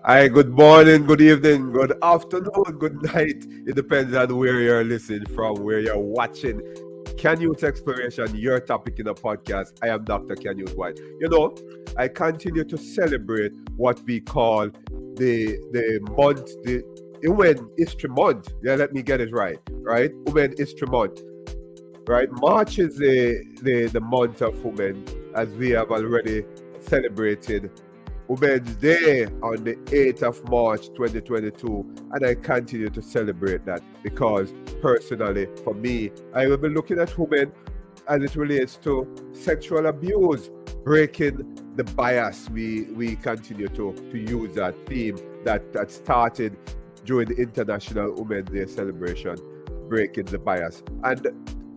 Hi, good morning, good evening, good afternoon, good night. It depends on where you're listening from, where you're watching. Canute Exploration, your topic in the podcast. I am Dr. Canute White. I continue to celebrate what we call the Women History Month. Yeah, let me get it right. Right? Women History Month. Right? March is the month of women, as we have already celebrated Women's Day on the 8th of March 2022, and I continue to celebrate that because personally, for me, I will be looking at women as it relates to sexual abuse, breaking the bias. We continue to use that theme that started during the International Women's Day celebration, breaking the bias. And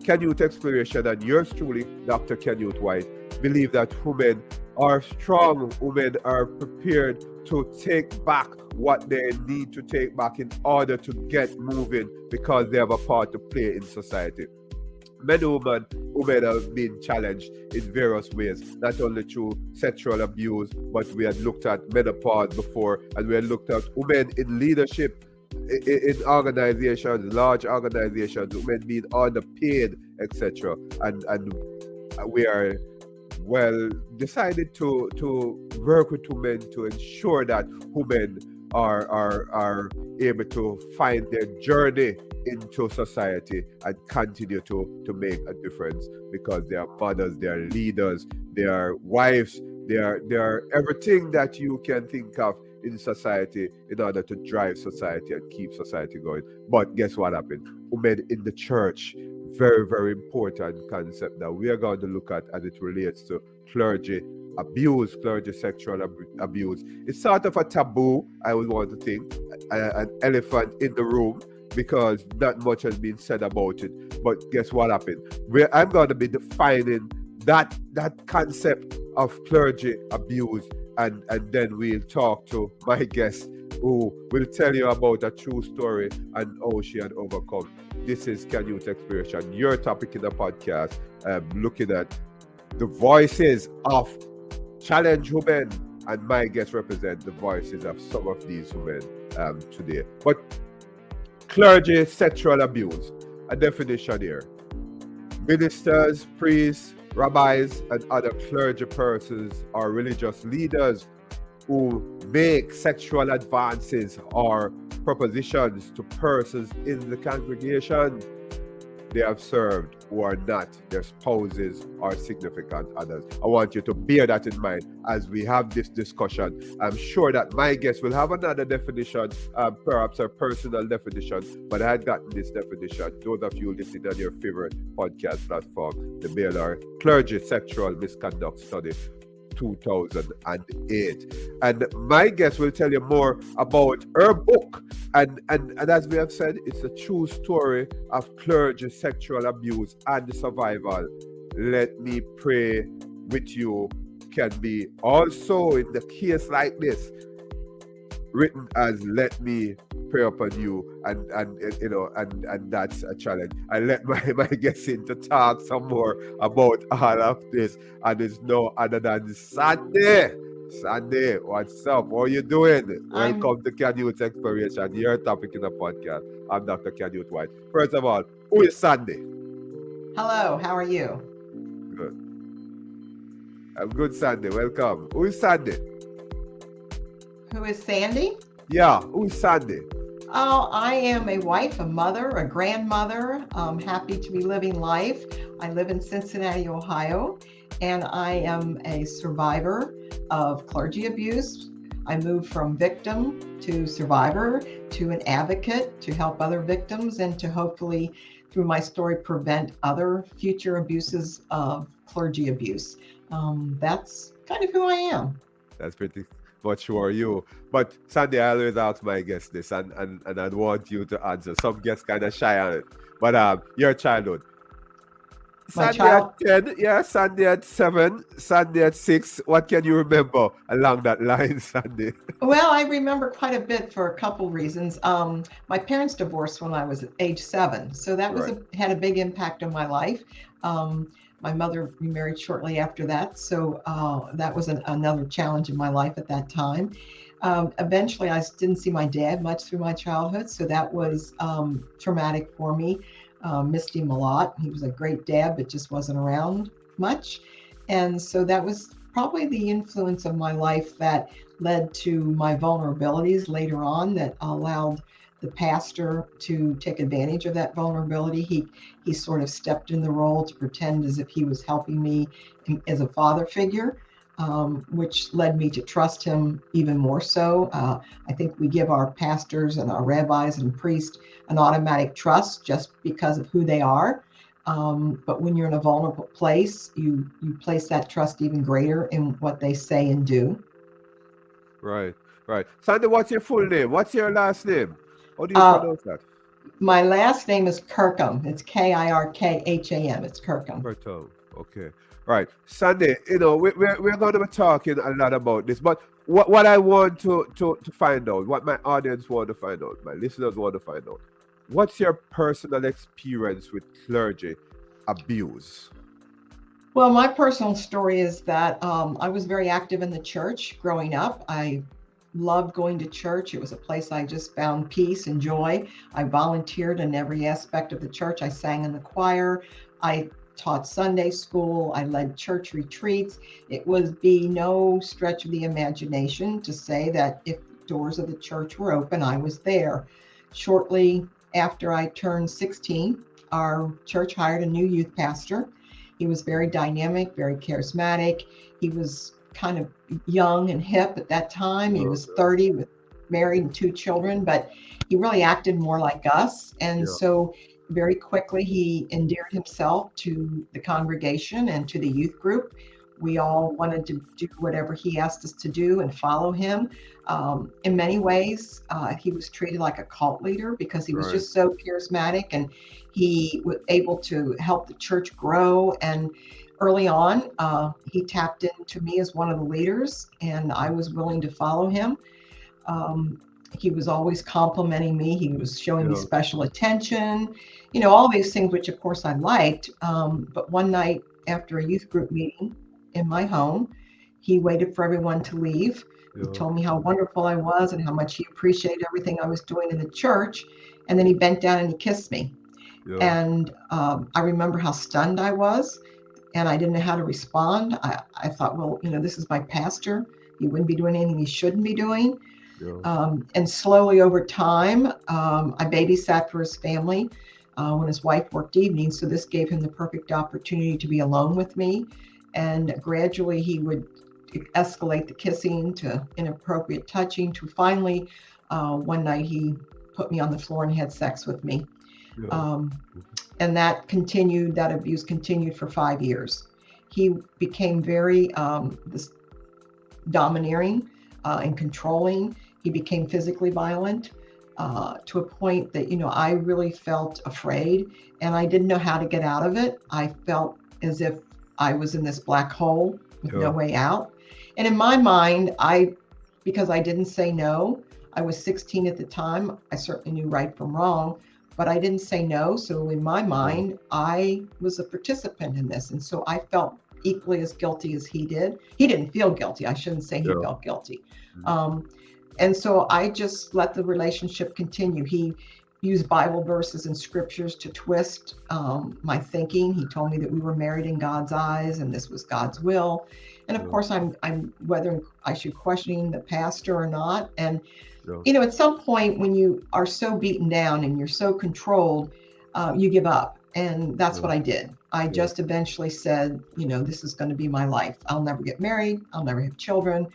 Canute Exploration and yours truly, Dr. Canute White, believe that women are strong, women are prepared to take back what they need to take back in order to get moving because they have a part to play in society. Many women have been challenged in various ways, not only through sexual abuse, but we had looked at menopause before, and we had looked at women in leadership in organizations, large organizations, women being underpaid, etc. And we are decided to work with women to ensure that women are able to find their journey into society and continue to make a difference because they are mothers, they are leaders, they are wives, they are everything that you can think of in society in order to drive society and keep society going. But guess what happened? Women in the church, very, very important concept that we are going to look at as it relates to clergy abuse, clergy sexual abuse. It's sort of a taboo, I would want to think, an elephant in the room because not much has been said about it. But guess what happened? I'm going to be defining that concept of clergy abuse, and then we'll talk to my guest who will tell you about a true story and how she had overcome. This is Canute Exploration, your topic in the podcast, looking at the voices of challenged women, and my guests represent the voices of some of these women today. But clergy sexual abuse, a definition here. Ministers, priests, rabbis, and other clergy persons or religious leaders who make sexual advances or propositions to persons in the congregation they have served who are not their spouses or significant others. I want you to bear that in mind as we have this discussion. I'm sure that my guests will have another definition, perhaps a personal definition, but I had gotten this definition. Those of you listening on your favorite podcast platform, the Baylor Clergy Sexual Misconduct Study 2008, and my guest will tell you more about her book, and as we have said, it's a true story of clergy sexual abuse and survival. Let me pray with you can be also in the case like this written as let me pray upon you, and that's a challenge. I let my guests in to talk some more about all of this, and it's no other than Sandy. Sandy, what's up? How are you doing? Welcome to Canute Exploration, your topic in the podcast. I'm Dr. Canute White. First of all, who is Sandy? Hello, how are you? Good. I'm good, Sandy. Welcome. Who is Sandy? Who is Sandy? Yeah, who is Sandy? Oh, I am a wife, a mother, a grandmother. I'm happy to be living life. I live in Cincinnati, Ohio, and I am a survivor of clergy abuse. I moved from victim to survivor to an advocate to help other victims and to hopefully, through my story, prevent other future abuses of clergy abuse. That's kind of who I am. That's pretty much who are you. But Sandy, I always ask my guests this, and I want you to answer. Some guests kind of shy on it. But your childhood. Sandy at 10, yeah, Sandy at 7, Sandy at 6. What can you remember along that line, Sandy? Well, I remember quite a bit for a couple reasons. My parents divorced when I was age 7, so that was had a big impact on my life. My mother remarried shortly after that, so that was another challenge in my life at that time. Eventually, I didn't see my dad much through my childhood, so that was traumatic for me. Missed him a lot. He was a great dad, but just wasn't around much. And so that was probably the influence of my life that led to my vulnerabilities later on that allowed the pastor to take advantage of that vulnerability. He sort of stepped in the role to pretend as if he was helping me as a father figure, which led me to trust him even more so. I think we give our pastors and our rabbis and priests an automatic trust just because of who they are. But when you're in a vulnerable place, you place that trust even greater in what they say and do. Right, right. Sandy, what's your full name? What's your last name? How do you Uh, pronounce that? my last name is Kirkham. It's Kirkham. It's Kirkham. Berto. Okay. Right. Sandy, we're going to be talking a lot about this, but what I want to find out, what my audience want to find out, my listeners want to find out, what's your personal experience with clergy abuse? Well, my personal story is that I was very active in the church growing up. I loved going to church. It was a place I just found peace and joy. I volunteered in every aspect of the church. I sang in the choir. I taught Sunday school. I led church retreats. It would be no stretch of the imagination to say that if doors of the church were open, I was there. Shortly after I turned 16, our church hired a new youth pastor. He was very dynamic, very charismatic. He was kind of young and hip at that time. He was 30 with married and 2 children, but he really acted more like us. And so very quickly he endeared himself to the congregation and to the youth group. We all wanted to do whatever he asked us to do and follow him. In many ways, he was treated like a cult leader because he was just so charismatic, and he was able to help the church grow. And early on, he tapped into me as one of the leaders, and I was willing to follow him. He was always complimenting me. He was showing me special attention, all these things, which of course I liked. But one night after a youth group meeting in my home, he waited for everyone to leave. He told me how wonderful I was and how much he appreciated everything I was doing in the church. And then he bent down and he kissed me. And I remember how stunned I was, and I didn't know how to respond. I thought, well, this is my pastor. He wouldn't be doing anything he shouldn't be doing. And slowly over time, I babysat for his family when his wife worked evenings. So this gave him the perfect opportunity to be alone with me. And gradually he would escalate the kissing to inappropriate touching to finally one night he put me on the floor and had sex with me. And that abuse continued for 5 years. He became very domineering and controlling. He became physically violent to a point that, I really felt afraid, and I didn't know how to get out of it. I felt as if I was in this black hole with no way out. And in my mind, because I didn't say no, I was 16 at the time. I certainly knew right from wrong, but I didn't say no. So in my mind, I was a participant in this. And so I felt equally as guilty as he did. He didn't feel guilty. I shouldn't say he felt guilty. And so I just let the relationship continue. He used Bible verses and scriptures to twist my thinking. He told me that we were married in God's eyes and this was God's will. And of course, I'm whether I should question the pastor or not. And at some point when you are so beaten down and you're so controlled, you give up. And that's what I did. I just eventually said, this is going to be my life. I'll never get married. I'll never have children.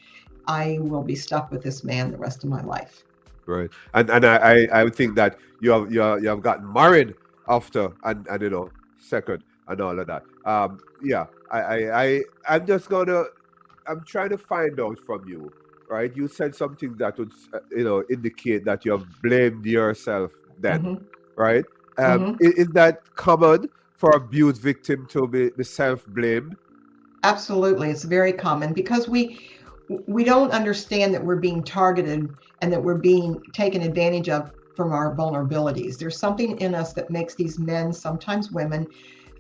I will be stuck with this man the rest of my life. Right. And I would think that you have gotten married after and second and all of that. I'm trying to find out from you, right? You said something that would indicate that you have blamed yourself then, right? Is that common for abuse victim to be self-blamed? Absolutely. It's very common because we don't understand that we're being targeted and that we're being taken advantage of from our vulnerabilities. There's something in us that makes these men, sometimes women,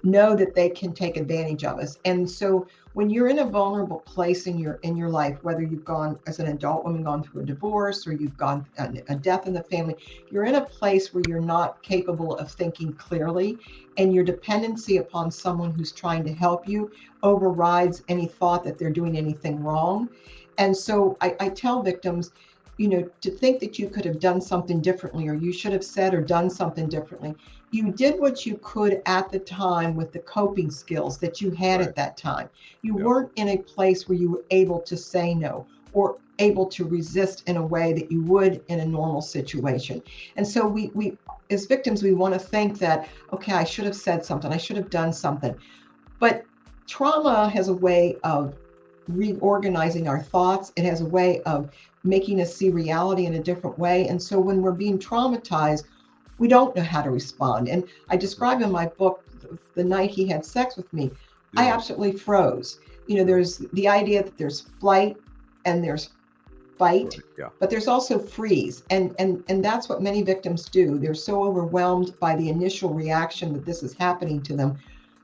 know that they can take advantage of us. And so when you're in a vulnerable place in your life, whether you've gone as an adult woman gone through a divorce or you've gone a death in the family, you're in a place where you're not capable of thinking clearly, and your dependency upon someone who's trying to help you overrides any thought that they're doing anything wrong. And so I tell victims, to think that you could have done something differently, or you should have said or done something differently. You did what you could at the time with the coping skills that you had Right. at that time. You Yeah. weren't in a place where you were able to say no or able to resist in a way that you would in a normal situation. And so we as victims, we want to think that, okay, I should have said something, I should have done something. But trauma has a way of reorganizing our thoughts. It has a way of making us see reality in a different way. And so when we're being traumatized, we don't know how to respond. And I describe in my book the night he had sex with me, I Yeah. absolutely froze. There's the idea that there's flight and there's fight, Yeah. but there's also freeze. And that's what many victims do. They're so overwhelmed by the initial reaction that this is happening to them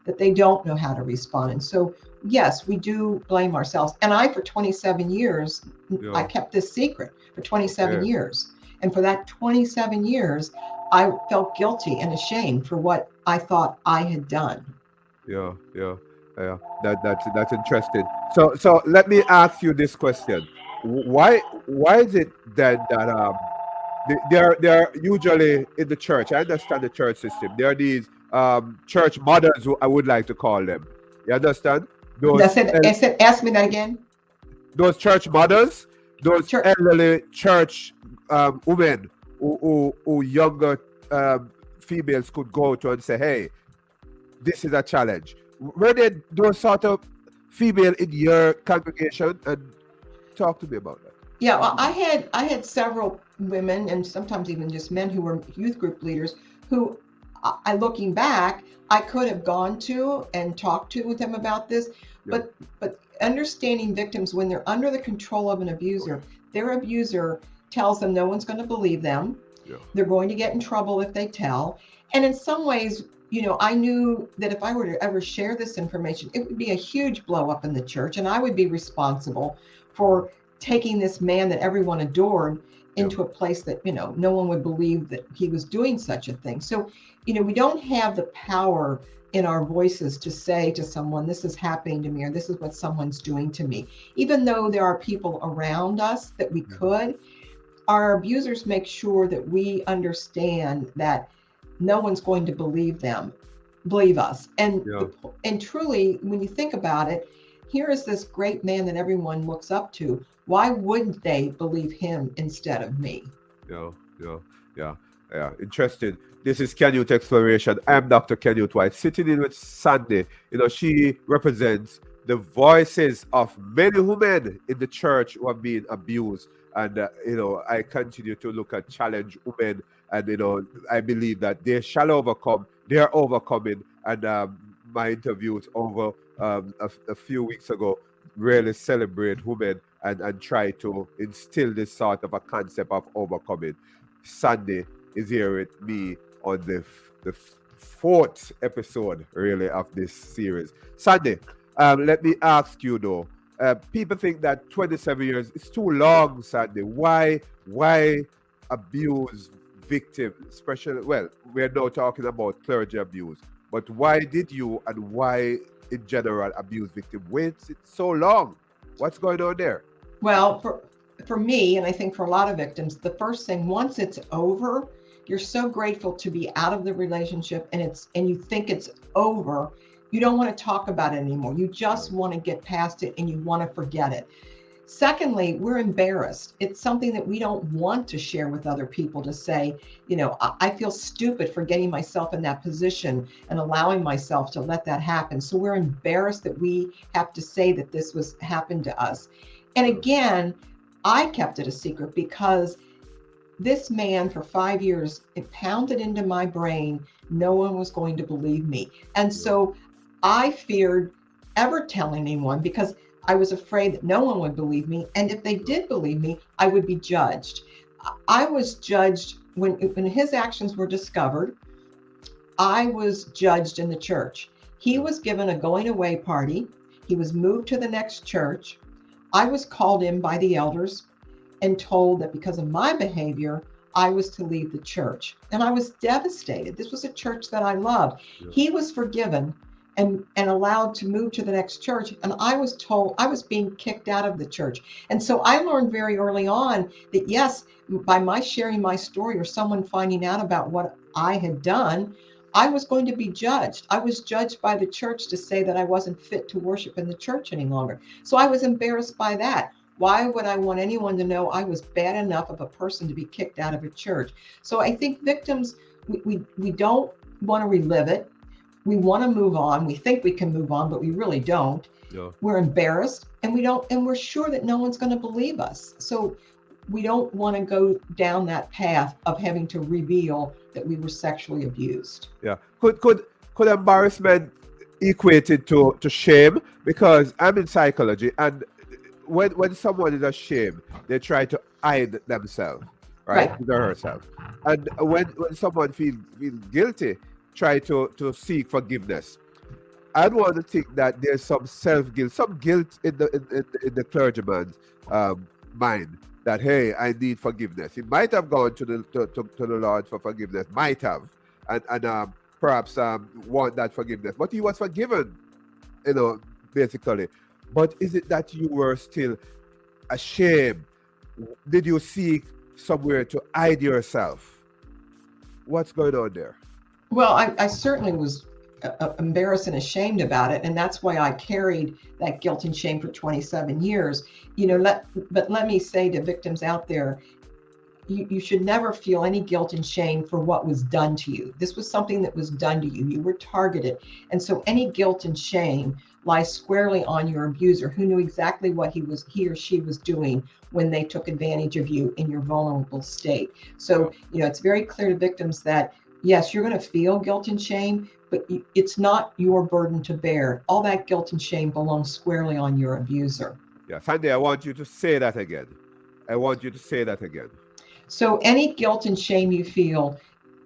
that they don't know how to respond. And so, yes, we do blame ourselves. And I, for 27 years, Yeah. I kept this secret for 27 Okay. years. And for that 27 years, I felt guilty and ashamed for what I thought I had done. Yeah. Yeah. Yeah. That's interesting. So let me ask you this question: Why is it then that they're usually in the church? I understand the church system. There are these church mothers, who I would like to call them. You understand? Those Ask me that again. those church mothers, those Church. elderly church women who younger females could go to and say, "Hey, this is a challenge." Were there those sort of female in your congregation? And talk to me about that. Yeah, well, I had several women and sometimes even just men who were youth group leaders who, looking back, I could have gone to and talked to with them about this. Yeah. But understanding victims when they're under the control of an abuser, their abuser tells them no one's going to believe them. Yeah. They're going to get in trouble if they tell. And in some ways, I knew that if I were to ever share this information, it would be a huge blow up in the church, and I would be responsible for taking this man that everyone adored into a place that, no one would believe that he was doing such a thing. So, we don't have the power in our voices to say to someone, this is happening to me, or this is what someone's doing to me. Even though there are people around us that we could, our abusers make sure that we understand that no one's going to believe us. And truly, when you think about it, here is this great man that everyone looks up to. Why wouldn't they believe him instead of me? Yeah. Interesting. This is Canute Exploration. I'm Dr. Canute White, sitting in with Sandy. She represents the voices of many women in the church who have been abused. And, I continue to look at challenge women. And, I believe that they shall overcome. They are overcoming. And my interviews over a few weeks ago really celebrate women and try to instill this sort of a concept of overcoming. Sandy is here with me on the fourth episode, really, of this series. Sandy, let me ask you though. People think that 27 years is too long, Sandy. Why abuse victims, especially? Well, we're now talking about clergy abuse, but why did you and why in general abuse victim wait so long? What's going on there? Well, for me, and I think for a lot of victims, the first thing, once it's over, you're so grateful to be out of the relationship, and you think it's over. You don't want to talk about it anymore. You just want to get past it and you want to forget it. Secondly, we're embarrassed. It's something that we don't want to share with other people, to say, I feel stupid for getting myself in that position and allowing myself to let that happen. So we're embarrassed that we have to say that this happened to us. And again, I kept it a secret because this man for 5 years, it pounded into my brain, no one was going to believe me. And so I feared ever telling anyone because I was afraid that no one would believe me. And if they did believe me, I would be judged. I was judged when his actions were discovered. I was judged in the church. He was given a going away party. He was moved to the next church. I was called in by the elders and told that because of my behavior, I was to leave the church. And I was devastated. This was a church that I loved. Yeah. He was forgiven and allowed to move to the next church. And I was told I was being kicked out of the church. And so I learned very early on that, yes, by my sharing my story or someone finding out about what I had done, I was going to be judged. I was judged by the church to say that I wasn't fit to worship in the church any longer. So I was embarrassed by that. Why would I want anyone to know I was bad enough of a person to be kicked out of a church? So I think victims, we don't want to relive it. We want to move on. We think we can move on, but we really don't. Yeah. We're embarrassed and we're sure that no one's going to believe us. So we don't want to go down that path of having to reveal that we were sexually abused. Yeah. Could embarrassment equate it to shame? Because I'm in psychology, and when someone is ashamed, they try to hide themselves, right? His or herself. And when someone feels guilty, try to seek forgiveness. I'd want to think that there's some self-guilt, some guilt in the clergyman's mind that, hey, I need forgiveness. He might have gone to the Lord for forgiveness, might have, and perhaps want that forgiveness. But he was forgiven, basically. But is it that you were still ashamed? Did you seek somewhere to hide yourself? What's going on there? Well, I certainly was embarrassed and ashamed about it. And that's why I carried that guilt and shame for 27 years. But let me say to victims out there, you should never feel any guilt and shame for what was done to you. This was something that was done to you. You were targeted. And so any guilt and shame lies squarely on your abuser, who knew exactly what he or she was doing when they took advantage of you in your vulnerable state. So, it's very clear to victims that, yes, you're going to feel guilt and shame, but it's not your burden to bear. All that guilt and shame belongs squarely on your abuser. Yeah, Sandy, I want you to say that again. So any guilt and shame you feel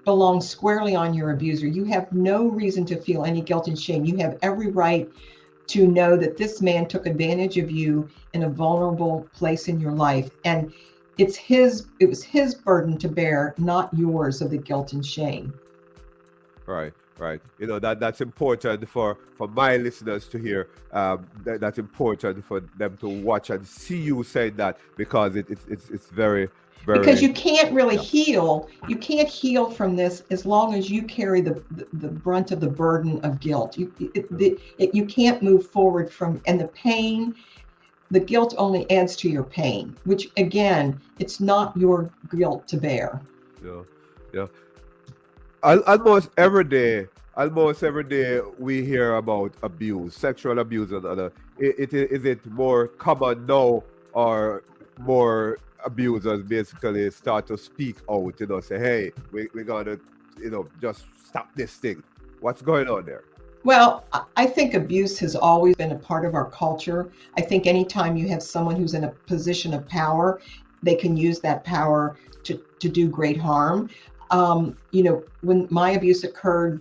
belongs squarely on your abuser. You have no reason to feel any guilt and shame. You have every right to know that this man took advantage of you in a vulnerable place in your life. And it was his burden to bear, not yours, of the guilt and shame. Right. That's important for my listeners to hear. That's important for them to watch and see you saying that, because it's very, very. Because you can't really heal. You can't heal from this as long as you carry the brunt of the burden of guilt. You can't move forward from, and the pain. The guilt only adds to your pain, which again, it's not your guilt to bear. Yeah. Almost every day we hear about abuse, sexual abuse, and other. Is it more common now, or more abusers basically start to speak out? Say, hey, we're gonna, just stop this thing. What's going on there? Well, I think abuse has always been a part of our culture. I think anytime you have someone who's in a position of power, they can use that power to do great harm. When my abuse occurred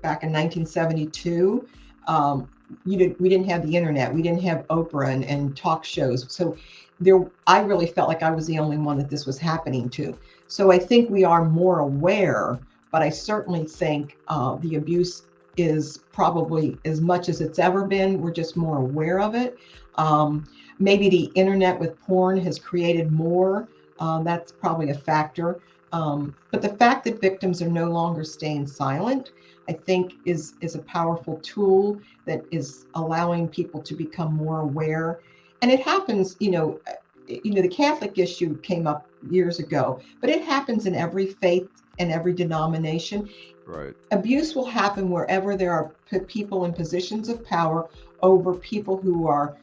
back in 1972, we didn't have the internet. We didn't have Oprah and talk shows. So I really felt like I was the only one that this was happening to. So I think we are more aware, but I certainly think the abuse is probably as much as it's ever been. We're just more aware of it. Maybe the internet with porn has created more. That's probably a factor. But the fact that victims are no longer staying silent, I think is a powerful tool that is allowing people to become more aware. And it happens, the Catholic issue came up years ago, but it happens in every faith and every denomination. Right. Abuse will happen wherever there are people in positions of power over people who are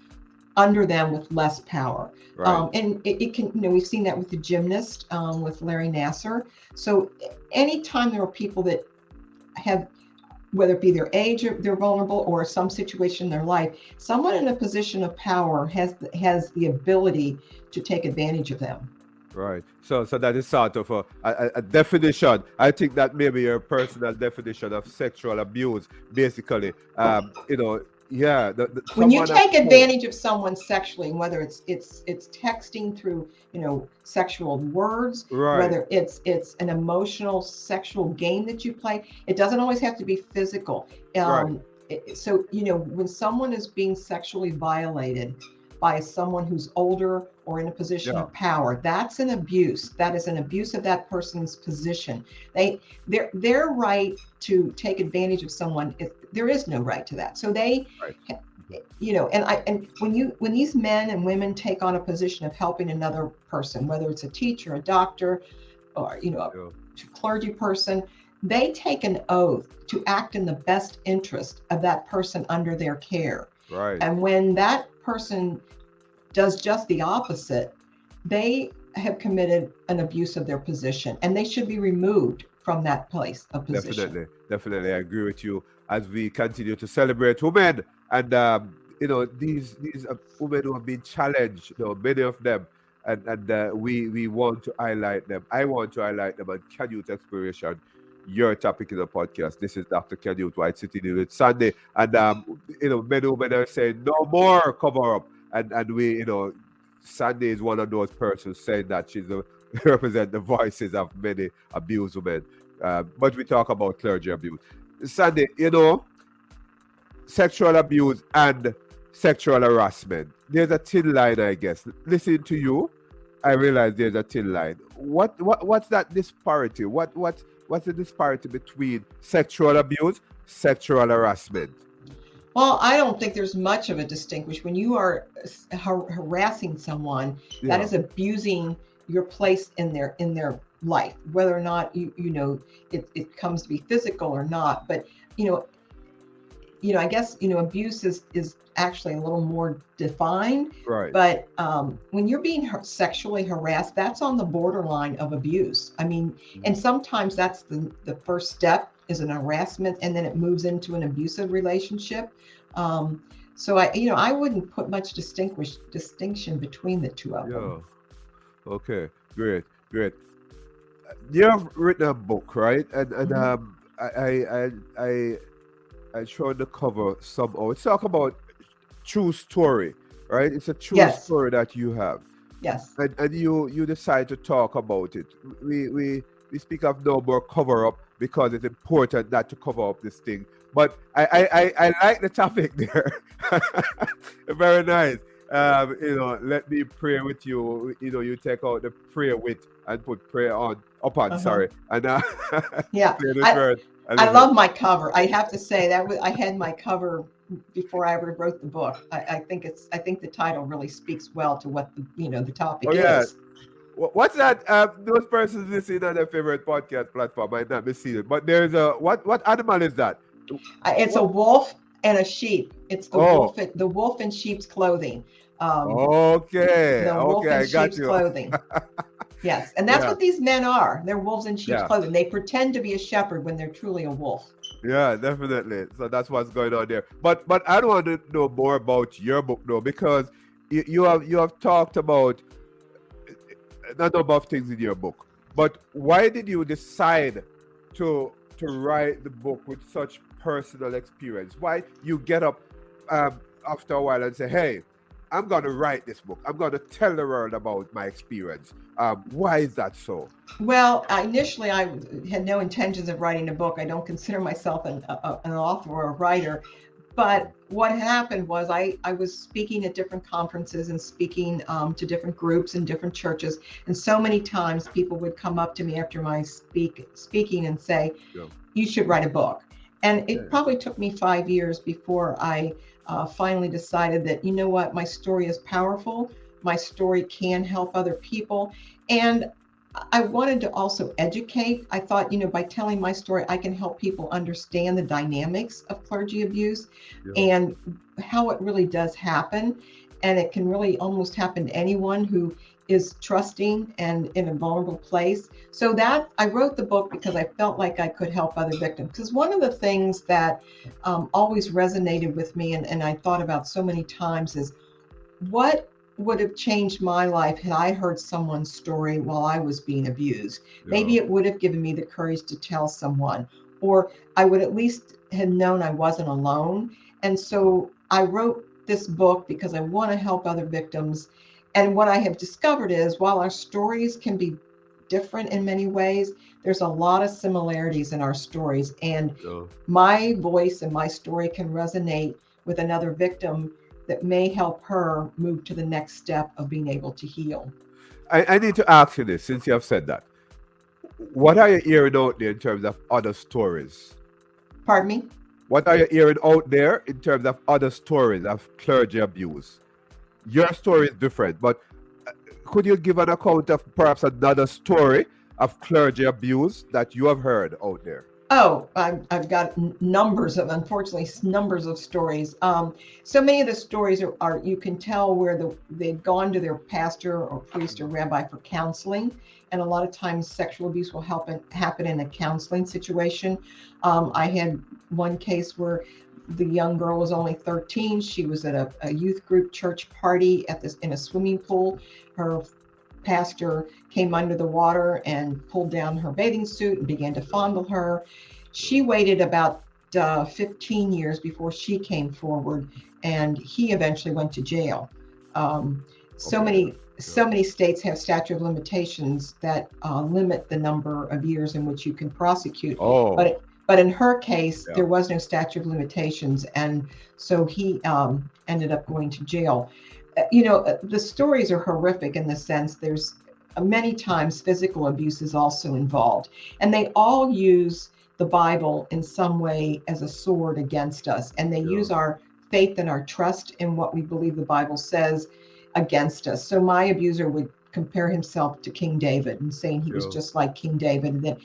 under them with less power. Right. And it can, we've seen that with the gymnast, with Larry Nassar. So anytime there are people that have, whether it be their age or they're vulnerable or some situation in their life, someone in a position of power has the ability to take advantage of them. Right. So that is sort of a definition. I think that maybe your personal definition of sexual abuse, basically. Yeah, When you someone at take home. advantage of someone sexually, whether it's texting through, sexual words, Right. whether it's an emotional sexual game that you play, it doesn't always have to be physical. Right. So when someone is being sexually violated by someone who's older or in a position Yeah. of power, that's an abuse. That is an abuse of that person's position. Their right to take advantage of someone, there is no right to that. So they, Right. and when these men and women take on a position of helping another person, whether it's a teacher, a doctor, or Yeah. a clergy person, they take an oath to act in the best interest of that person under their care. Right. And when that person does just the opposite, they have committed an abuse of their position, and they should be removed from that place of position. Definitely, I agree with you. As we continue to celebrate women, and these women who have been challenged, many of them, and we want to highlight them. I want to highlight them. And Canute Exploration, your topic in the podcast. This is Dr. Canute White sitting here with Sandy, and many women are saying no more cover up, and we, Sandy is one of those persons saying that she's represent the voices of many abused women. But we talk about clergy abuse. Sandy, sexual abuse and sexual harassment. There's a thin line, I guess. Listening to you, I realize there's a thin line. What's that disparity? What's the disparity between sexual abuse, sexual harassment? Well, I don't think there's much of a distinction. When you are harassing someone, that Yeah. is abusing your place in their life, whether or not it comes to be physical or not. But I guess abuse is actually a little more defined. Right. But when you're being sexually harassed, that's on the borderline of abuse. I mean, and sometimes that's the first step is an harassment, and then it moves into an abusive relationship. So I wouldn't put much distinction between the two of them. Yeah. Okay. Great. You have written a book, right? And I showed the cover somehow. It's talk about true story, right? It's a true Yes. story that you have, Yes. and you decide to talk about it. We speak of no more cover up because it's important not to cover up this thing. But I like the topic there. Very nice. Let me pray with you. You take out the prayer with and put prayer upon. Uh-huh. Sorry, and Yeah. say this word. I love my cover. I have to say that I had my cover before I ever wrote the book. I think the title really speaks well to what the topic Oh, yeah. is. What's that? Those persons listening on their favorite podcast platform might not be seeing it, but there's a what animal is that? It's a wolf and a sheep. It's the Oh. wolf in sheep's clothing. Okay, The wolf okay, in I got sheep's you. clothing. Yes, and that's Yeah. what these men are. They're wolves in sheep's Yeah. clothing. They pretend to be a shepherd when they're truly a wolf. Yeah, definitely. So that's what's going on there. But I don't want to know more about your book though, because you have talked about a number of things in your book. But why did you decide to write the book with such personal experience? Why you get up after a while and say, "Hey, I'm going to write this book. I'm going to tell the world about my experience." Why is that so? Well, initially I had no intentions of writing a book. I don't consider myself an author or a writer. But what happened was I was speaking at different conferences and speaking to different groups and different churches. And so many times people would come up to me after my speaking and say, Yeah. "You should write a book." And it Yeah. probably took me 5 years before I finally decided that, you know what, my story is powerful. My story can help other people. And I wanted to also educate. I thought, by telling my story, I can help people understand the dynamics of clergy abuse Yeah. and how it really does happen. And it can really almost happen to anyone who is trusting and in a vulnerable place. So that I wrote the book because I felt like I could help other victims. Because one of the things that always resonated with me and I thought about so many times is what would have changed my life had I heard someone's story while I was being abused. Maybe Yeah. it would have given me the courage to tell someone, or I would at least have known I wasn't alone. And so I wrote this book because I want to help other victims. And what I have discovered is while our stories can be different in many ways, there's a lot of similarities in our stories. And Yeah. my voice and my story can resonate with another victim that may help her move to the next step of being able to heal. I need to ask you this since you have said that. What are you hearing out there in terms of other stories? Pardon me? What are you hearing out there in terms of other stories of clergy abuse? Your story is different, but could you give an account of perhaps another story of clergy abuse that you have heard out there? Oh, I've got unfortunately, numbers of stories. So many of the stories are you can tell where they've gone to their pastor or priest or rabbi for counseling. And a lot of times sexual abuse will happen in a counseling situation. I had one case where the young girl was only 13. She was at a youth group church party in a swimming pool. Her pastor came under the water and pulled down her bathing suit and began to fondle her. She waited about 15 years before she came forward, and he eventually went to jail. So Okay. many states have statute of limitations that limit the number of years in which you can prosecute. Oh, But in her case, yeah. there was no statute of limitations, and so he ended up going to jail. The stories are horrific in the sense there's many times physical abuse is also involved, and they all use the Bible in some way as a sword against us, and they Yeah. use our faith and our trust in what we believe the Bible says against us. So my abuser would compare himself to King David and saying he was Yeah. just like King David, and that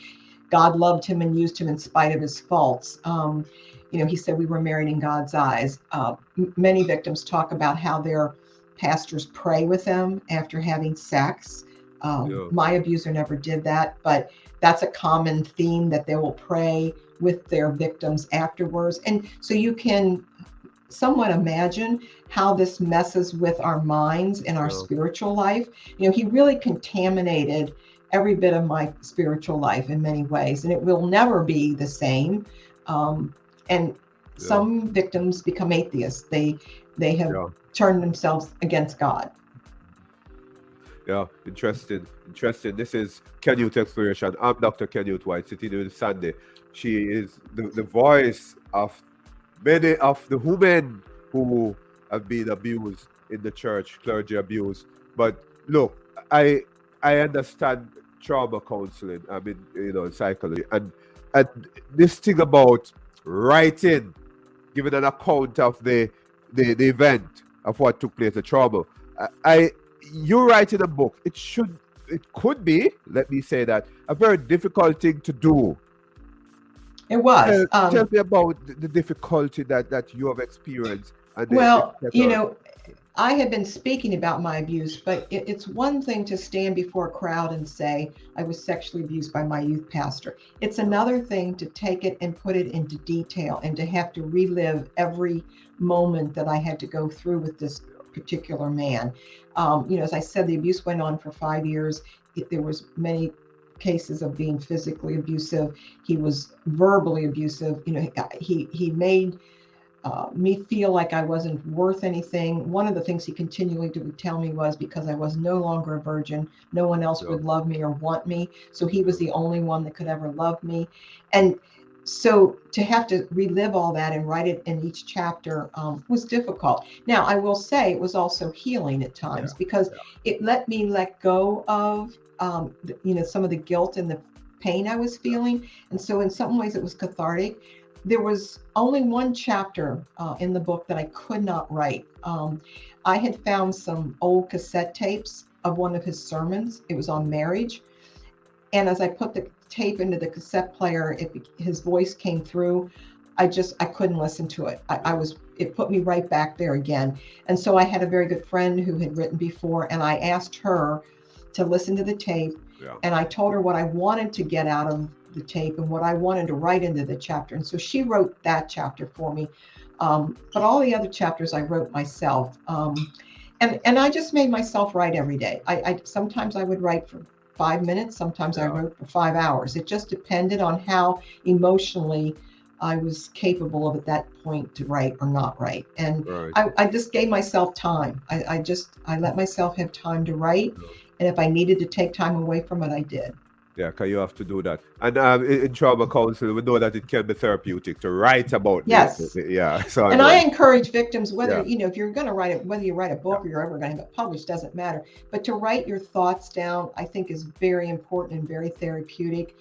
God loved him and used him in spite of his faults. He said we were married in God's eyes. Many victims talk about how their pastors pray with them after having sex. Yeah. My abuser never did that, but that's a common theme that they will pray with their victims afterwards. And so you can somewhat imagine how this messes with our minds and our Yeah. spiritual life. He really contaminated every bit of my spiritual life in many ways, and it will never be the same. And Yeah. some victims become atheists. They have Yeah. turned themselves against God. Yeah, interesting. Interesting. This is Canute Exploration. I'm Dr. Canute White, sitting with Sandy. She is the voice of many of the women who have been abused in the church, clergy abuse. But look, I I understand trauma counseling. I mean, psychology, and this thing about writing, giving an account of the event of what took place, the trauma. I you writing a book, it could be, let me say that, a very difficult thing to do. It was. Tell me about the difficulty that you have experienced and the Well, etc. I had been speaking about my abuse, but it's one thing to stand before a crowd and say, I was sexually abused by my youth pastor. It's another thing to take it and put it into detail and to have to relive every moment that I had to go through with this particular man. As I said, the abuse went on for 5 years. There was many cases of being physically abusive. He was verbally abusive. He made me feel like I wasn't worth anything. One of the things he continually would tell me was because I was no longer a virgin, no one else Yeah, would love me or want me. So he was the only one that could ever love me. And so to have to relive all that and write it in each chapter was difficult. Now, I will say it was also healing at times yeah, because it let me let go of, some of the guilt and the pain I was yeah, feeling. And so in some ways it was cathartic. There was only one chapter in the book that I could not write. I had found some old cassette tapes of one of his sermons. It was on marriage. And as I put the tape into the cassette player, his voice came through. I couldn't listen to it. It put me right back there again. And so I had a very good friend who had written before, and I asked her to listen to the tape. yeah, And I told her what I wanted to get out of the tape and what I wanted to write into the chapter. And so she wrote that chapter for me. But all the other chapters I wrote myself. And I just made myself write every day. I sometimes I would write for 5 minutes, sometimes I Yeah. wrote for 5 hours. It just depended on how emotionally I was capable of at that point to write or not write. And Right. I just gave myself time. I let myself have time to write. Yeah. And if I needed to take time away from it, I did. Yeah, because you have to do that. And in trauma counseling, we know that it can be therapeutic to write about Yes. yeah. So I And know. I encourage victims, whether, Yeah, if you're going to write it, whether you write a yeah, book or you're ever going to have it published, doesn't matter. But to write your thoughts down, I think is very important and very therapeutic.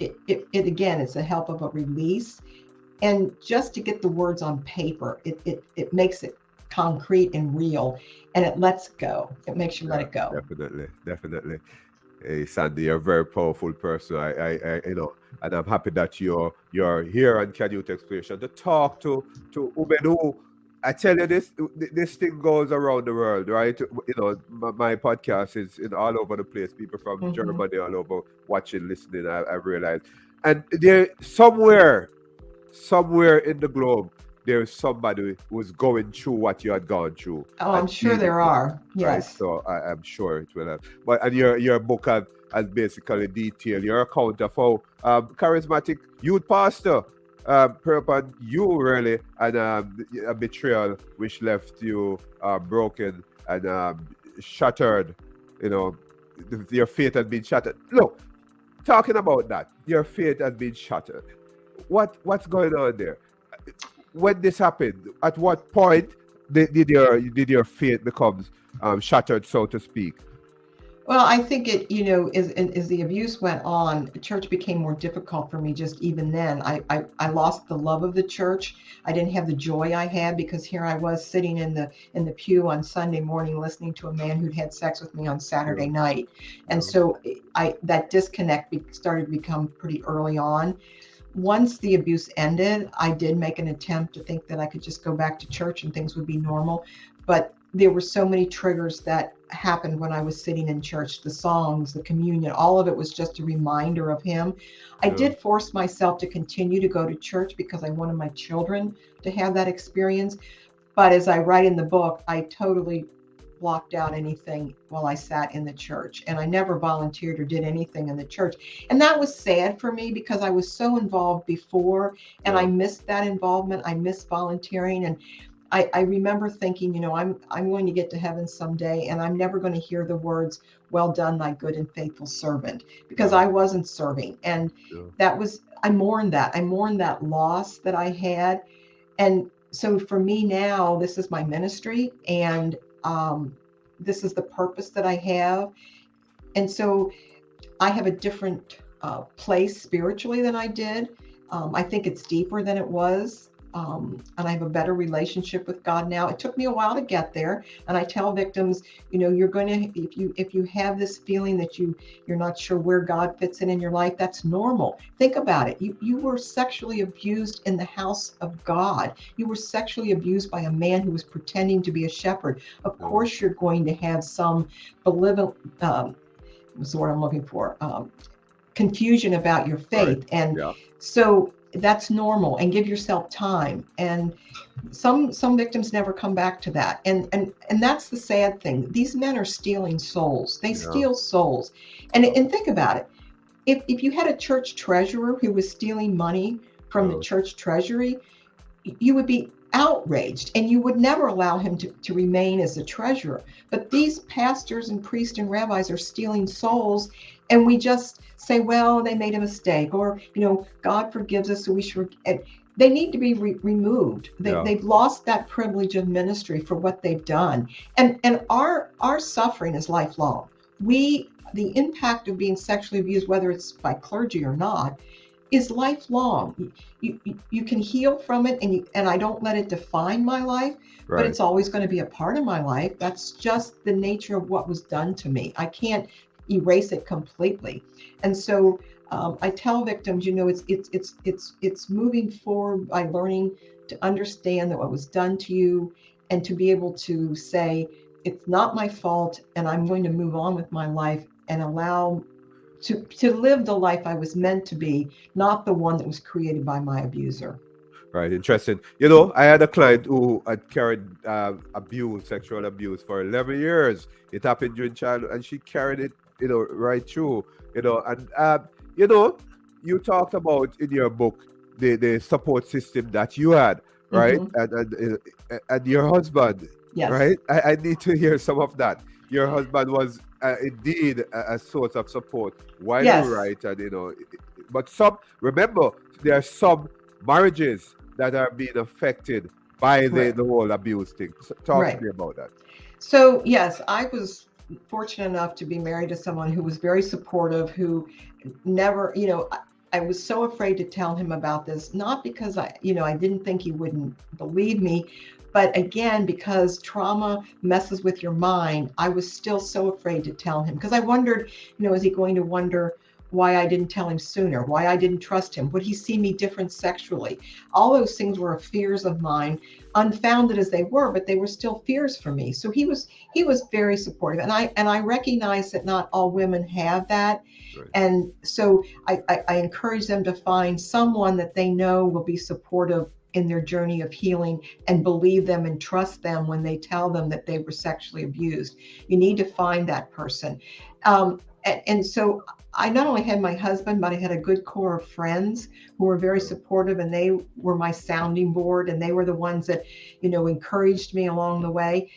It again, it's a help of a release. And just to get the words on paper, it makes it concrete and real, and it lets go. It makes you let yeah, it go. definitely, definitely. Hey, Sandy, you're a very powerful person. And I'm happy that you're here on Can Youth Exploration to talk to women who, I tell you this thing goes around the world, right? My podcast is in all over the place. People from Hmm. Germany all over watching, listening. I realize, and there somewhere in the globe, there's somebody who's going through what you had gone through Oh, and I'm sure dealing there with, are. right? Yes. So I'm sure it will have. But and your book has basically detailed your account of how charismatic youth pastor upon you really, and a betrayal which left you broken and shattered. You know, your faith has been shattered. Look, talking about that, your faith has been shattered. What's going on there? When this happened, at what point did your faith becomes shattered, so to speak? Well, I think it, as the abuse went on, church became more difficult for me just even then. I lost the love of the church. I didn't have the joy I had because here I was sitting in the pew on Sunday morning listening to a man who'd had sex with me on Yeah, Saturday night. And yeah, so that disconnect started to become pretty early on. Once the abuse ended, I did make an attempt to think that I could just go back to church and things would be normal. But there were so many triggers that happened when I was sitting in church, the songs, the communion, all of it was just a reminder of him. I yeah, did force myself to continue to go to church because I wanted my children to have that experience. But as I write in the book, I totally blocked out anything while I sat in the church. And I never volunteered or did anything in the church. And that was sad for me because I was so involved before and yeah, I missed that involvement. I missed volunteering. And I remember thinking, I'm going to get to heaven someday and I'm never going to hear the words, well done, thy good and faithful servant, because yeah, I wasn't serving. And yeah, I mourned that. I mourned that loss that I had. And so for me now, this is my ministry and this is the purpose that I have. And so I have a different place spiritually than I did. I think it's deeper than it was. And I have a better relationship with God now. It took me a while to get there. And I tell victims, you're going to, if you have this feeling that you're not sure where God fits in your life, that's normal. Think about it. You were sexually abused in the house of God. You were sexually abused by a man who was pretending to be a shepherd. Of yeah. course, you're going to have some malevolent, what's the word I'm looking for? Confusion about your Right. faith. And Yeah. so that's normal, and give yourself time. And some victims never come back to that. And that's the sad thing. These men are stealing souls. They Yeah. steal souls. And think about it. If you had a church treasurer who was stealing money from the Yeah. church treasury, you would be outraged and you would never allow him to remain as a treasurer. But these pastors and priests and rabbis are stealing souls, and we just say, well, they made a mistake, or God forgives us, so we should. They need to be removed. Yeah. They've lost that privilege of ministry for what they've done. And our suffering is lifelong. The impact of being sexually abused, whether it's by clergy or not, is lifelong. You can heal from it, and I don't let it define my life, but Right. it's always going to be a part of my life. That's just the nature of what was done to me. I can't erase it completely. And so I tell victims, it's moving forward by learning to understand that what was done to you, and to be able to say it's not my fault, and I'm going to move on with my life and allow to live the life I was meant to be, not the one that was created by my abuser. Right, interesting. You know, I had a client who had carried abuse, sexual abuse for 11 years. It happened during childhood, and she carried it, right through, and, you know, you talked about in your book the support system that you had, right? Hmm. And your husband, Yes. right? I need to hear some of that. Your husband was indeed a source of support while you Yes. write, and, but remember, there are some marriages that are being affected by Right. the whole abuse thing. So talk to Right. me about that. So, yes, I was fortunate enough to be married to someone who was very supportive, who never, I was so afraid to tell him about this, not because I didn't think he wouldn't believe me, but again, because trauma messes with your mind, I was still so afraid to tell him because I wondered, is he going to wonder why I didn't tell him sooner, why I didn't trust him? Would he see me different sexually? All those things were fears of mine, unfounded as they were, but they were still fears for me. So he was very supportive, and I recognize that not all women have that, Right. and so I encourage them to find someone that they know will be supportive in their journey of healing and believe them and trust them when they tell them that they were sexually abused. You need to find that person. And so I not only had my husband, but I had a good core of friends who were very supportive, and they were my sounding board, and they were the ones that, encouraged me along the way.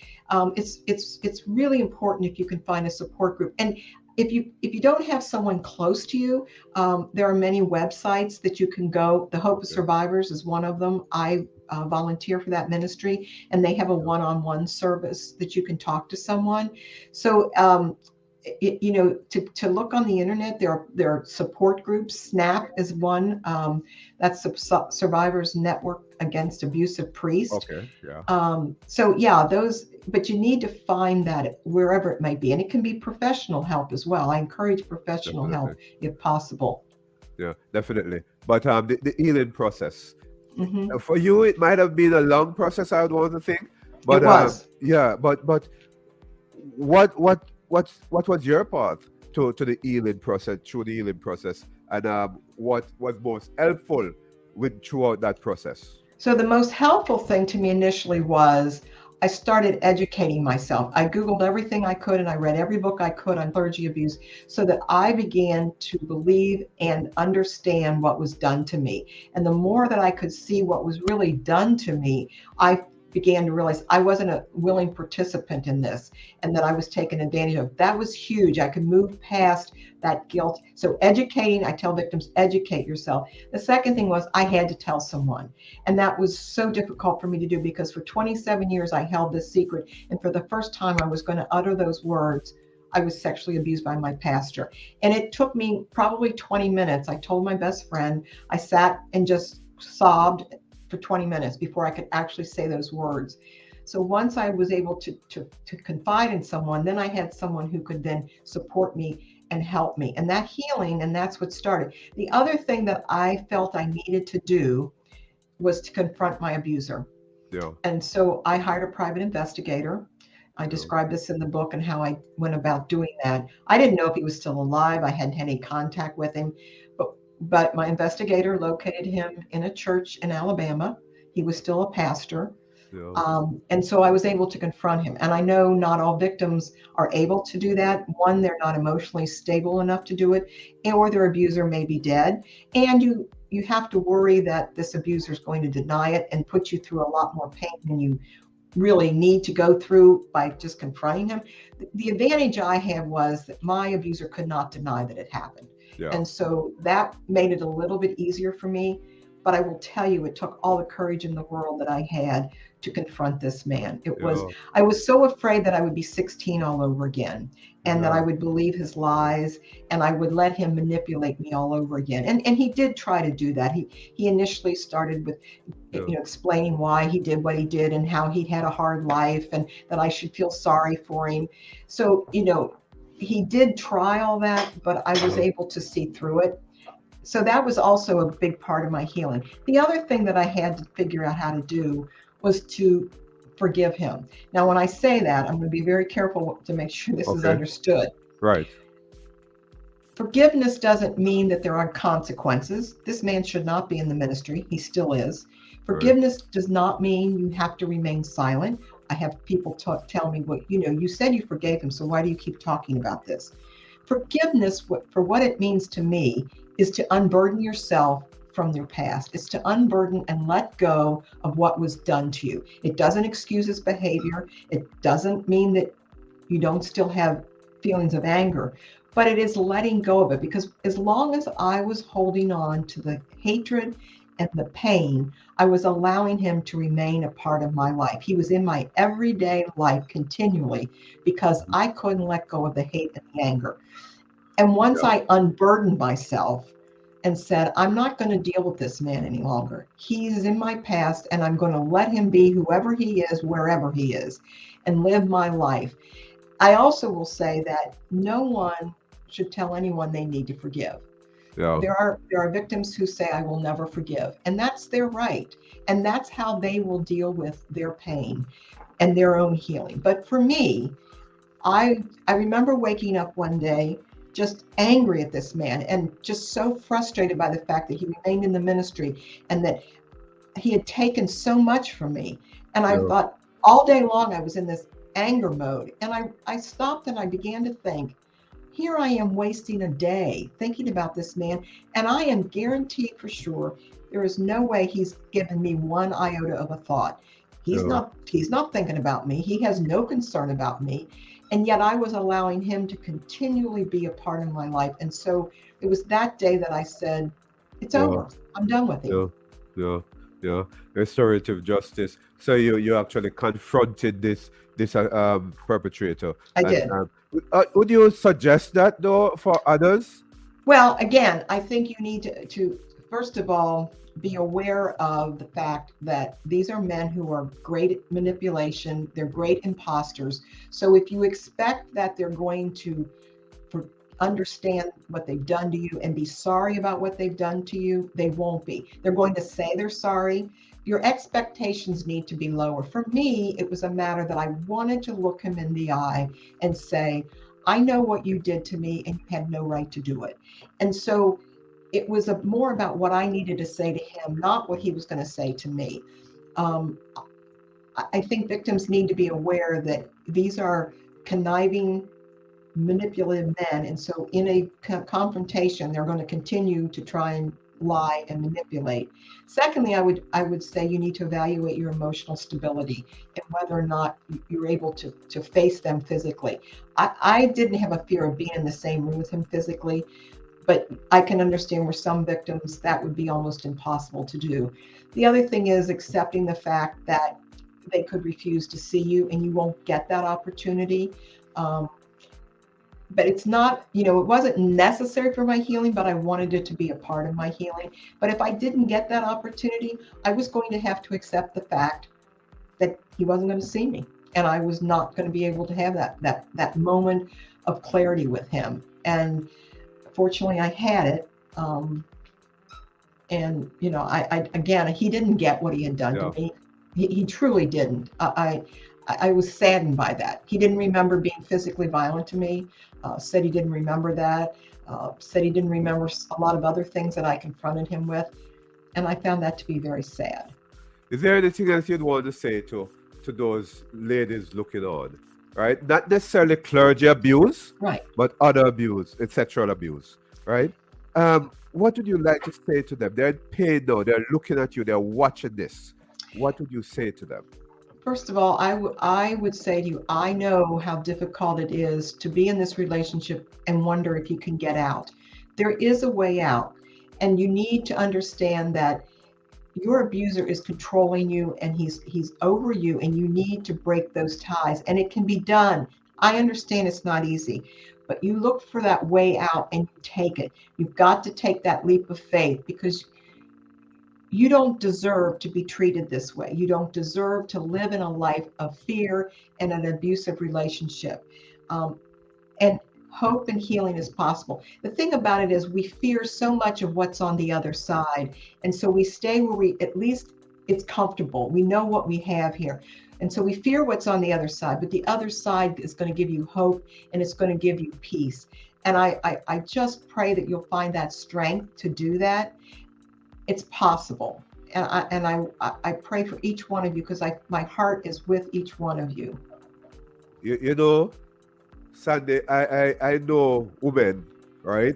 It's really important if you can find a support group. And if you don't have someone close to you, there are many websites that you can go. The Hope of Survivors is one of them. I volunteer for that ministry, and they have a one-on-one service that you can talk to someone. So to look on the internet, there are support groups. SNAP is one. That's Survivors Network Against Abusive Priests. Okay. Yeah. So yeah, those, but you need to find that wherever it may be, and it can be professional help as well. I encourage professional Definitely. help if possible. Yeah. Definitely. But the healing process Hmm. for you, it might have been a long process. I would want to think. It But was. yeah. But what was your path to the healing process, through the healing process, and what was most helpful throughout that process? So the most helpful thing to me initially was I started educating myself. I Googled everything I could, and I read every book I could on clergy abuse, so that I began to believe and understand what was done to me. And the more that I could see what was really done to me, I began to realize I wasn't a willing participant in this, and that I was taken advantage of. That was huge. I could move past that guilt. So educating, I tell victims, educate yourself. The second thing was I had to tell someone. And that was so difficult for me to do, because for 27 years I held this secret. And for the first time I was going to utter those words, I was sexually abused by my pastor. And it took me probably 20 minutes. I told my best friend, I sat and just sobbed for 20 minutes before I could actually say those words. So once I was able to confide in someone, then I had someone who could then support me and help me. And that healing, and that's what started. The other thing that I felt I needed to do was to confront my abuser. Yeah. And so I hired a private investigator. I Yeah. described this in the book and how I went about doing that. I didn't know if he was still alive. I hadn't had any contact with him, but my investigator located him in a church in Alabama. He was still a pastor. Yeah. And so I was able to confront him. And I know not all victims are able to do that. One, they're not emotionally stable enough to do it, or their abuser may be dead. And you have to worry that this abuser is going to deny it and put you through a lot more pain than you really need to go through by just confronting him. The advantage I had was that my abuser could not deny that it happened. Yeah. And so that made it a little bit easier for me. But I will tell you, it took all the courage in the world that I had to confront this man. I was so afraid that I would be 16 all over again, and that I would believe his lies, and I would let him manipulate me all over again. And he did try to do that. He initially started with explaining why he did what he did and how he'd had a hard life and that I should feel sorry for him. So, he did try all that, but I was able to see through it. So that was also a big part of my healing. The other thing that I had to figure out how to do was to forgive him. Now, when I say that, I'm going to be very careful to make sure this is understood. Right. Forgiveness doesn't mean that there are consequences. This man should not be in the ministry. He still is. Right. Forgiveness does not mean you have to remain silent. I have people tell me, well, you said you forgave him, so why do you keep talking about this? Forgiveness, for what it means to me, is to unburden yourself from your past. It's to unburden and let go of what was done to you. It doesn't excuse his behavior. It doesn't mean that you don't still have feelings of anger, but it is letting go of it, because as long as I was holding on to the hatred and the pain, I was allowing him to remain a part of my life. He was in my everyday life continually because I couldn't let go of the hate and the anger. And once Yeah. I unburdened myself and said, I'm not going to deal with this man any longer. He's in my past, and I'm going to let him be whoever he is, wherever he is, and live my life. I also will say that no one should tell anyone they need to forgive. Yeah. There are victims who say, I will never forgive, and that's their right. And that's how they will deal with their pain and their own healing. But for me, I remember waking up one day just angry at this man and just so frustrated by the fact that he remained in the ministry and that he had taken so much from me. And I Yeah. thought all day long I was in this anger mode. And I stopped and I began to think, here I am wasting a day thinking about this man. And I am guaranteed for sure there is no way he's given me one iota of a thought. Yeah. He's not thinking about me. He has no concern about me. And yet I was allowing him to continually be a part of my life. And so it was that day that I said, it's Yeah. over. I'm done with him. Yeah. Yeah. Yeah. Restorative justice. So you actually confronted this perpetrator. I And did. would you suggest that though for others? Well, again, I think you need to first of all be aware of the fact that these are men who are great at manipulation. They're great imposters. So if you expect that they're going to understand what they've done to you and be sorry about what they've done to you, they won't be. They're going to say they're sorry. Your expectations need to be lower. For me, it was a matter that I wanted to look him in the eye and say, I know what you did to me and you had no right to do it. And so it was more about what I needed to say to him, not what he was going to say to me. Um, I think victims need to be aware that these are conniving, manipulative men. And so in a confrontation, they're going to continue to try and lie and manipulate. Secondly, I would say you need to evaluate your emotional stability and whether or not you're able to face them physically. I didn't have a fear of being in the same room with him physically, but I can understand where some victims that would be almost impossible to do. The other thing is accepting the fact that they could refuse to see you and you won't get that opportunity. But it's not, it wasn't necessary for my healing, but I wanted it to be a part of my healing. But if I didn't get that opportunity, I was going to have to accept the fact that he wasn't going to see me. And I was not going to be able to have that moment of clarity with him. And fortunately I had it. And, again, he didn't get what he had done Yeah. to me. He truly didn't. I was saddened by that. He didn't remember being physically violent to me, said he didn't remember that, said he didn't remember a lot of other things that I confronted him with. And I found that to be very sad. Is there anything else you'd want to say to those ladies looking on? Right? Not necessarily clergy abuse, Right. but other abuse, sexual abuse. Right? What would you like to say to them? They're in pain now. They're looking at you. They're watching this. What would you say to them? First of all, I would say to you, I know how difficult it is to be in this relationship and wonder if you can get out. There is a way out, and you need to understand that your abuser is controlling you and he's over you, and you need to break those ties, and it can be done. I understand it's not easy, but you look for that way out and you take it. You've got to take that leap of faith, because you don't deserve to be treated this way. You don't deserve to live in a life of fear and an abusive relationship. And hope and healing is possible. The thing about it is we fear so much of what's on the other side. And so we stay where we at least it's comfortable. We know what we have here. And so we fear what's on the other side, but the other side is going to give you hope, and it's going to give you peace. And I just pray that you'll find that strength to do that. It's possible. And I pray for each one of you, because my heart is with each one of you. You know, Sandy, I know women, right?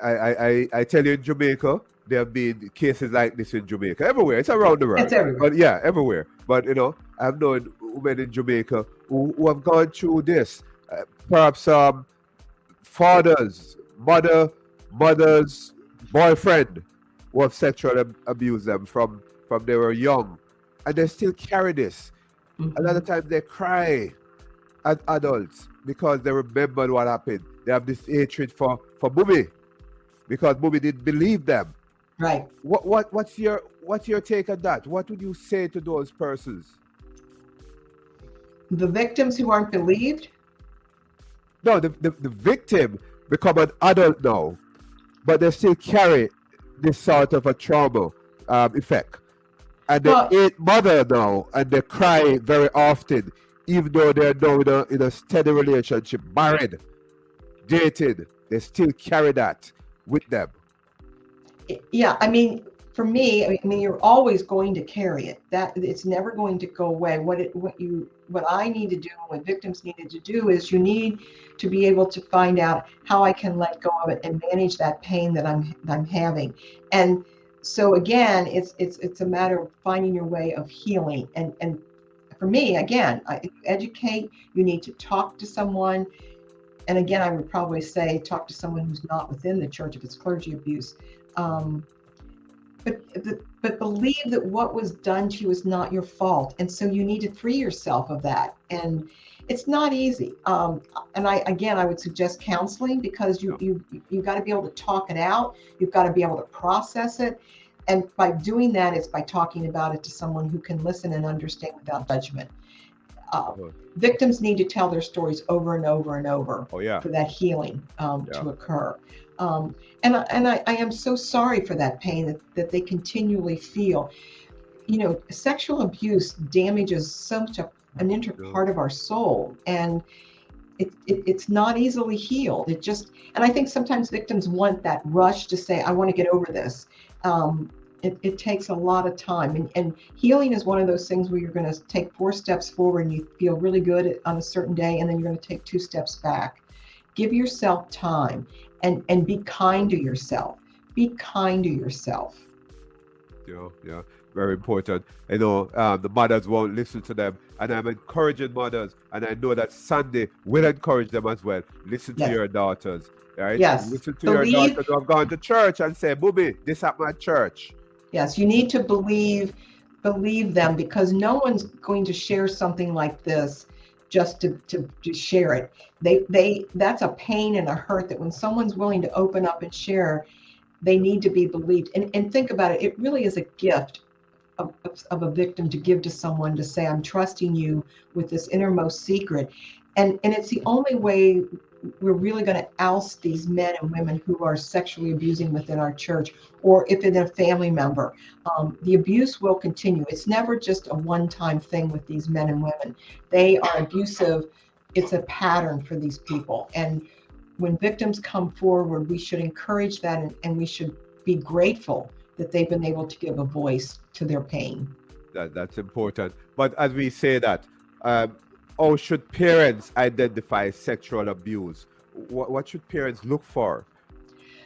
I tell you, in Jamaica, there have been cases like this in Jamaica. Everywhere. It's around the world. It's everywhere. But yeah, everywhere. But, you know, I've known women in Jamaica who have gone through this. Perhaps fathers, mother's boyfriend who have sexually abused them from they were young. And they still carry this. Mhm. A lot of times they cry as adults because they remembered what happened. They have this hatred for Booby because Booby didn't believe them. Right. What's your take on that? What would you say to those persons? The victims who aren't believed? No, the victim become an adult now, but they still carry this sort of a trauma effect. And they hate mother now, and they cry very often, even though they're now in a steady relationship, married, dated, they still carry that with them. Yeah, I mean, for me, I mean, you're always going to carry it. That it's never going to go away. What I need to do, what victims needed to do, is you need to be able to find out how I can let go of it and manage that pain that I'm having. And so again, it's a matter of finding your way of healing. And for me, again, you educate. You need to talk to someone. And again, I would probably say talk to someone who's not within the church if it's clergy abuse. But believe that what was done to you is not your fault, and so you need to free yourself of that. And it's not easy. And I would suggest counseling, because you got to be able to talk it out. You've got to be able to process it, and by doing that, it's by talking about it to someone who can listen and understand without judgment. Victims need to tell their stories over and over and over for that healing to occur. And I am so sorry for that pain that they continually feel. You know, sexual abuse damages such an integral part of our soul, and it's not easily healed. And I think sometimes victims want that rush to say, I want to get over this. It takes a lot of time, and healing is one of those things where you're going to take 4 steps forward and you feel really good on a certain day, and then you're going to take 2 steps back. Give yourself time, and be kind to yourself. Be kind to yourself. Yeah, very important. I know the mothers won't listen to them, and I'm encouraging mothers, and I know that Sandy will encourage them as well. Listen to your daughters, right? Yes. Listen to your daughters who have gone to church and say, Booby, this happened at church. Yes, you need to believe them, because no one's going to share something like this just to share it. That's a pain and a hurt that when someone's willing to open up and share, they need to be believed. And think about it, it really is a gift of a victim to give to someone, to say, I'm trusting you with this innermost secret. And it's the only way we're really going to oust these men and women who are sexually abusing within our church, or if it's a family member. The abuse will continue. It's never just a one-time thing with these men and women. They are abusive. It's a pattern for these people. And when victims come forward, we should encourage that, and we should be grateful that they've been able to give a voice to their pain. That's important. But as we say that, how should parents identify sexual abuse? What should parents look for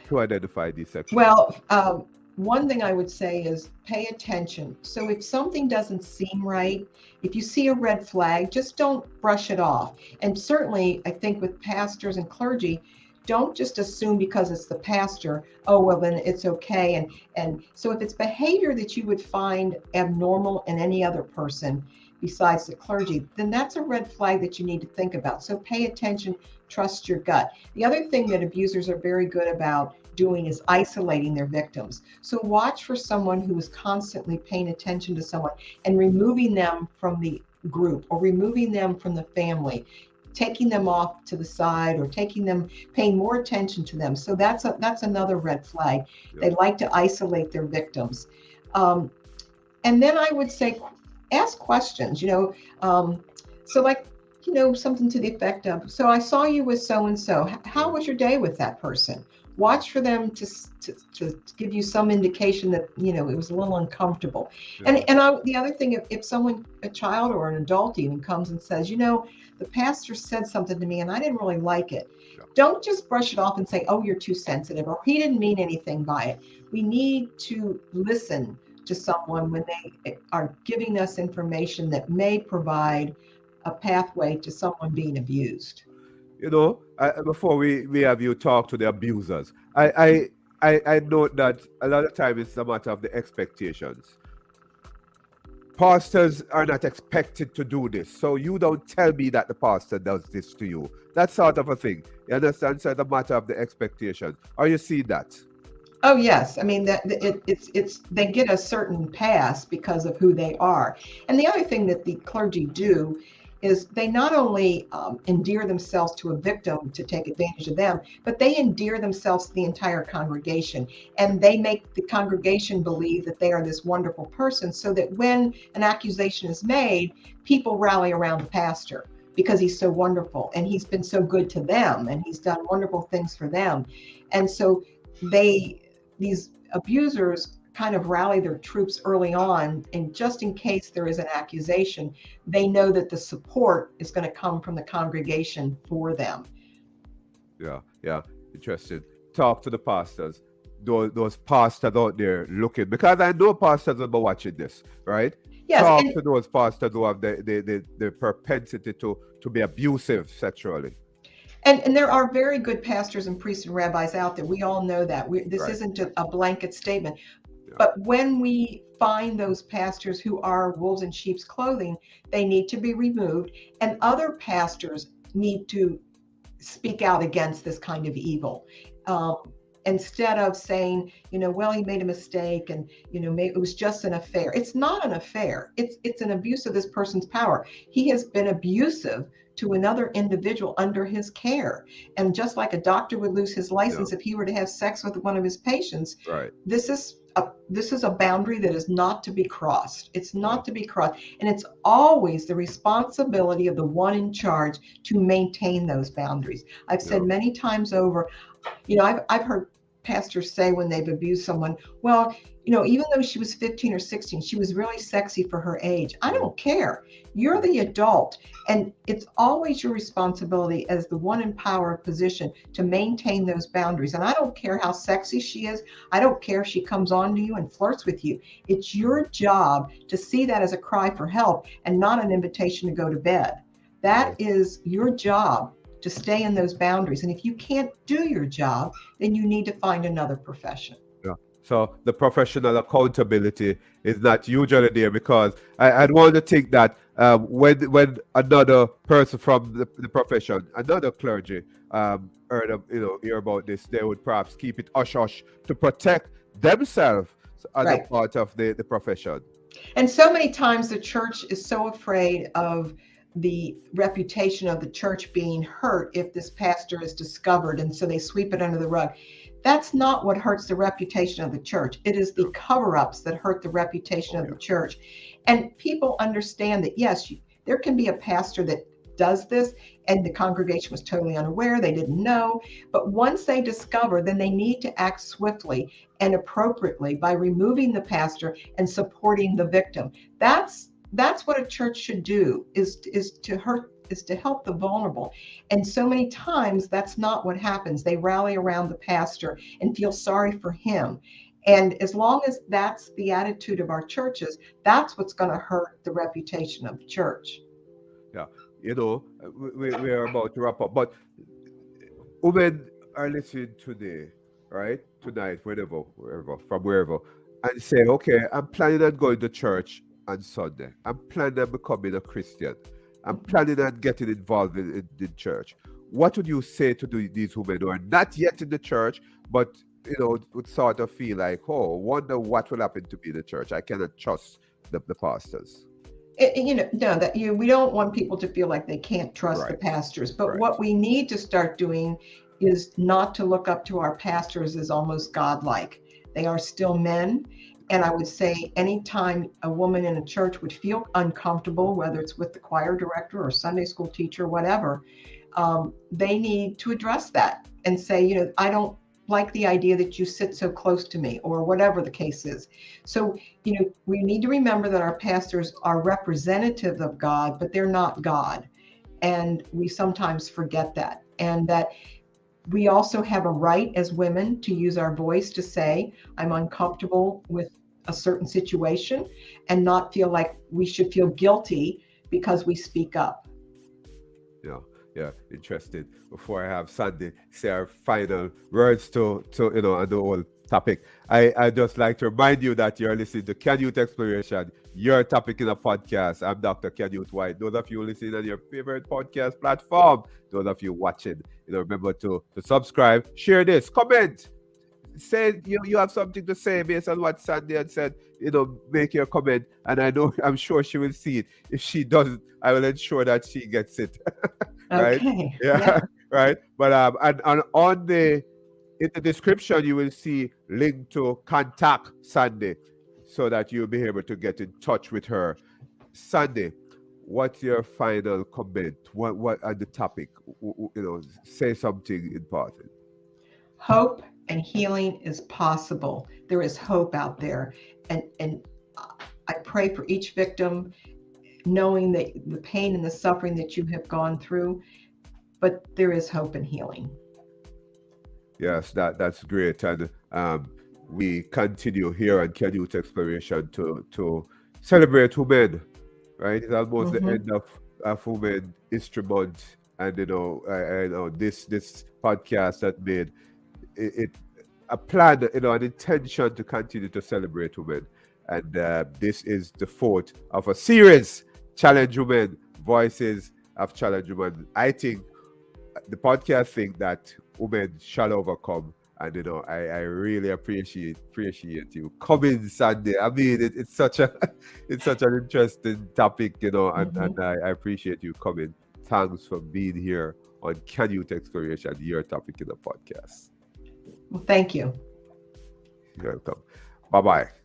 to identify these sexual abuse? Well, one thing I would say is pay attention. So if something doesn't seem right, if you see a red flag, just don't brush it off. And certainly, I think with pastors and clergy, don't just assume because it's the pastor, oh, well, then it's okay. And so if it's behavior that you would find abnormal in any other person besides the clergy, then that's a red flag that you need to think about. So pay attention, trust your gut. The other thing that abusers are very good about doing is isolating their victims. So watch for someone who is constantly paying attention to someone and removing them from the group or removing them from the family, taking them off to the side, or paying more attention to them. So that's another red flag. They like to isolate their victims. And then I would say, ask questions, so like, something to the effect of, so I saw you with so and so. How was your day with that person? Watch for them to give you some indication that it was a little uncomfortable. Yeah. And the other thing, if someone, a child or an adult even, comes and says, the pastor said something to me and I didn't really like it. Yeah. Don't just brush it off and say, oh, you're too sensitive, or he didn't mean anything by it. We need to listen to someone when they are giving us information that may provide a pathway to someone being abused. Before we have you talk to the abusers, I note that a lot of times it's a matter of the expectations. Pastors are not expected to do this, so you don't tell me that the pastor does this to you. That sort of a thing. You understand? So it's a matter of the expectations. Or you see that? Oh yes, I mean that it's they get a certain pass because of who they are. And the other thing that the clergy do is they not only endear themselves to a victim to take advantage of them, but they endear themselves to the entire congregation, and they make the congregation believe that they are this wonderful person, so that when an accusation is made, people rally around the pastor because he's so wonderful and he's been so good to them and he's done wonderful things for them. And so these abusers kind of rally their troops early on, and just in case there is an accusation, they know that the support is going to come from the congregation for them. Yeah, interesting. Talk to the pastors, those pastors out there looking, because I know pastors will be watching this, right? Yes, Talk to those pastors who have the propensity to be abusive sexually. And there are very good pastors and priests and rabbis out there. We all know that. This Right. isn't a blanket statement. Yeah. But when we find those pastors who are wolves in sheep's clothing, they need to be removed. And other pastors need to speak out against this kind of evil. Instead of saying, well, he made a mistake and, maybe it was just an affair. It's not an affair. It's an abuse of this person's power. He has been abusive to another individual under his care. And just like a doctor would lose his license if he were to have sex with one of his patients, Right. this is a boundary that is not to be crossed. It's not to be crossed. And it's always the responsibility of the one in charge to maintain those boundaries. I've said many times over, I've heard pastors say when they've abused someone, well, even though she was 15 or 16, she was really sexy for her age. I don't care. You're the adult. And it's always your responsibility as the one in power position to maintain those boundaries. And I don't care how sexy she is. I don't care if she comes on to you and flirts with you. It's your job to see that as a cry for help and not an invitation to go to bed. That is your job, to stay in those boundaries. And if you can't do your job, then you need to find another profession. Yeah. So the professional accountability is not usually there, because I'd want to think that when another person from the profession, another clergy, hear about this, they would perhaps keep it hush hush to protect themselves as a part of the profession. And so many times the church is so afraid of the reputation of the church being hurt if this pastor is discovered, and so they sweep it under the rug. That's not what hurts the reputation of the church. It is the cover-ups that hurt the reputation of the church. And people understand that, yes, there can be a pastor that does this and the congregation was totally unaware, they didn't know, but once they discover, then they need to act swiftly and appropriately by removing the pastor and supporting the victim. That's what a church should do, is to help the vulnerable. And so many times that's not what happens. They rally around the pastor and feel sorry for him. And as long as that's the attitude of our churches, that's what's going to hurt the reputation of the church. Yeah, we are about to wrap up, but women are listening today, right? Tonight, wherever, from wherever, and say, okay, I'm planning on going to church on Sunday. I'm planning on becoming a Christian. I'm planning on getting involved in church. What would you say to these women who are not yet in the church, but would sort of feel like, oh, wonder what will happen to me in the church? I cannot trust the pastors. We don't want people to feel like they can't trust the pastors. But what we need to start doing is not to look up to our pastors as almost godlike. They are still men. And I would say anytime a woman in a church would feel uncomfortable, whether it's with the choir director or Sunday school teacher, whatever, they need to address that and say, I don't like the idea that you sit so close to me, or whatever the case is. So, we need to remember that our pastors are representative of God, but they're not God. And we sometimes forget that. And that we also have a right as women to use our voice to say, I'm uncomfortable with a certain situation, and not feel like we should feel guilty because we speak up. Yeah, interesting. Before I have Sandy say our final words to on the whole topic, I just like to remind you that you're listening to Can Youth Exploration, your topic in a podcast. I'm Dr. Ken Youth White. Those of you listening on your favorite podcast platform, those of you watching, remember to subscribe, share this, comment, say you have something to say based on what Sandy had said. Make your comment, and I'm sure she will see it. If she doesn't, I will ensure that she gets it. Right? Okay. Yeah. Right. But and on in the description you will see link to contact Sandy, so that you'll be able to get in touch with her. Sandy, what's your final comment? What on the topic? Say something important. Hope and healing is possible. There is hope out there. And I pray for each victim, knowing that the pain and the suffering that you have gone through, but there is hope and healing. Yes, that's great. And we continue here on Can Youth Exploration to celebrate women, right? It's almost the end of Women History Month. And I know this podcast that made it a plan, an intention to continue to celebrate women. And this is the fourth of a series, Challenge Women, Voices of Challenge Women. I think the podcast think that women shall overcome. And I really appreciate you coming, Sandy. I mean, it's such an interesting topic, and I appreciate you coming. Thanks for being here on Can Youth Exploration, your topic in the podcast. Well, thank you. You're welcome. Bye-bye.